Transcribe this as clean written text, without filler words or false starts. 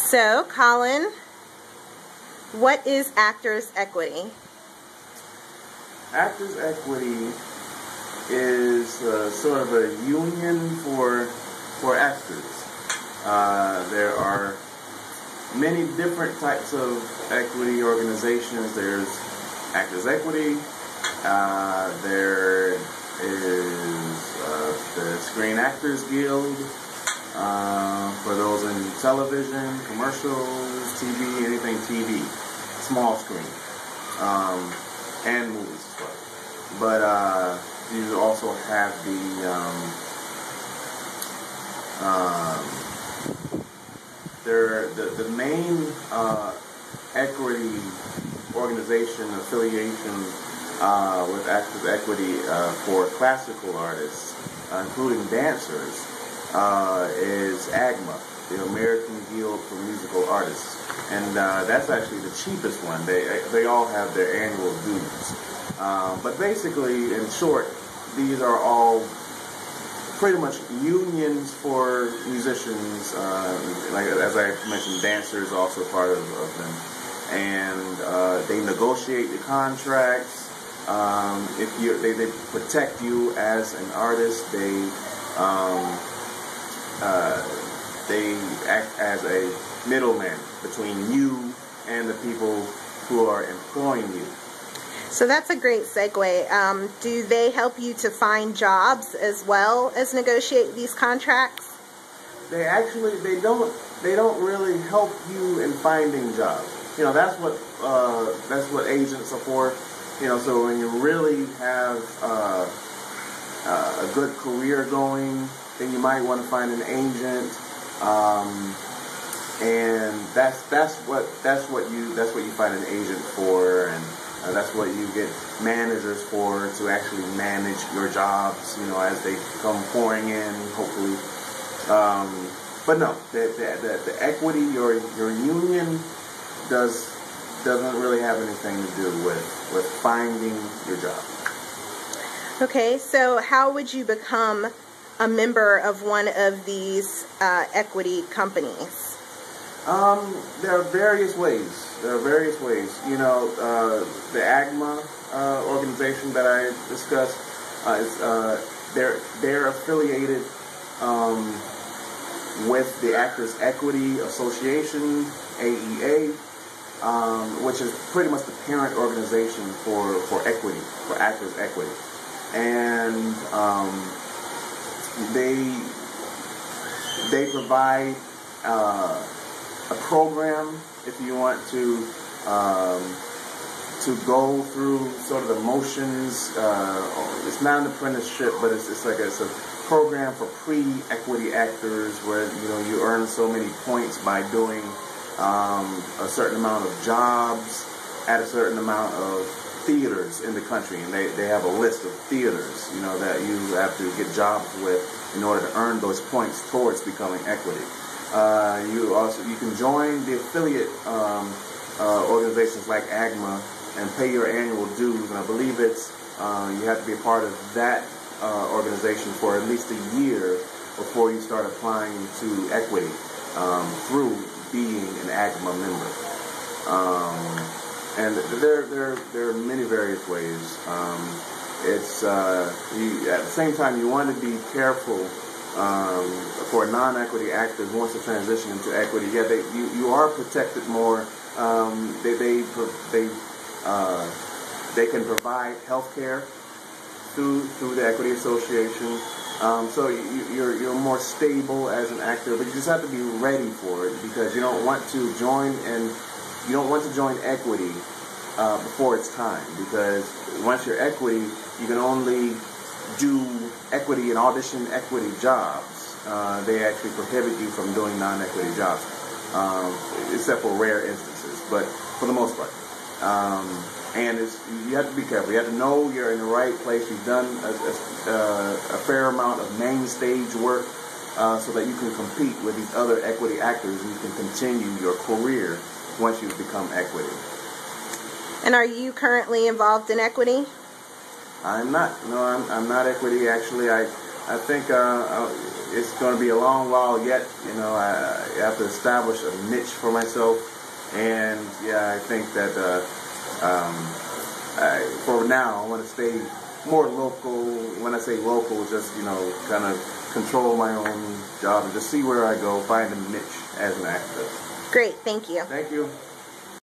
So, Colin, what is Actors Equity? Actors Equity is sort of a union for actors. There are many different types of equity organizations. There's Actors Equity. There is the Screen Actors Guild for those in television, commercials, TV, anything TV, small screen, and movies as well. But you also have the main equity organization affiliation with Actors Equity for classical artists, including dancers, is AGMA, the American Guild for Musical Artists, and that's actually the cheapest one. They all have their annual dues, but basically, in short, these are all pretty much unions for musicians. Like as I mentioned, dancers are also part of them, and they negotiate the contracts. They protect you as an artist. They act as a middleman between you and the people who are employing you. So that's a great segue. Do they help you to find jobs as well as negotiate these contracts? They don't really help you in finding jobs. You know, that's what agents are for. You know, so when you really have a good career going, then you might want to find an agent, and that's what you find an agent for, and that's what you get managers for, to actually manage your jobs. You know, as they come pouring in, hopefully. But no, the equity, your union doesn't really have anything to do with finding your job. Okay, so how would you become a member of one of these equity companies? There are various ways. You know, the AGMA organization that I discussed, they're affiliated with the Actors Equity Association, AEA, which is pretty much the parent organization for equity, for Actors Equity, and they provide a program if you want to go through sort of the motions. It's not an apprenticeship, but it's a program for pre-equity actors where you earn so many points by doing a certain amount of jobs at a certain amount of theaters in the country, and they have a list of theaters that you have to get jobs with in order to earn those points towards becoming equity. You can join the affiliate organizations like AGMA and pay your annual dues, and I believe it's you have to be a part of that organization for at least a year before you start applying to equity through being an AGMA member. And there are many various ways. At the same time, you want to be careful for non-equity actors who wants to transition into equity. Yeah, you are protected more. They can provide health care through the Equity Association. So you're more stable as an actor, but you just have to be ready for it, because you don't want to join equity before it's time, because once you're equity, you can only do equity and audition equity jobs. They actually prohibit you from doing non-equity jobs, except for rare instances, but for the most part. And you have to be careful. You have to know you're in the right place. You've done a fair amount of main stage work so that you can compete with these other equity actors and you can continue your career once you've become equity. And are you currently involved in equity? I'm not. No, I'm not equity. Actually, I think it's going to be a long while yet. You know, I have to establish a niche for myself, and yeah, I think that for now I want to stay more local. When I say local, just, you know, kind of control my own job and just see where I go, find a niche as an actor. Great, thank you. Thank you.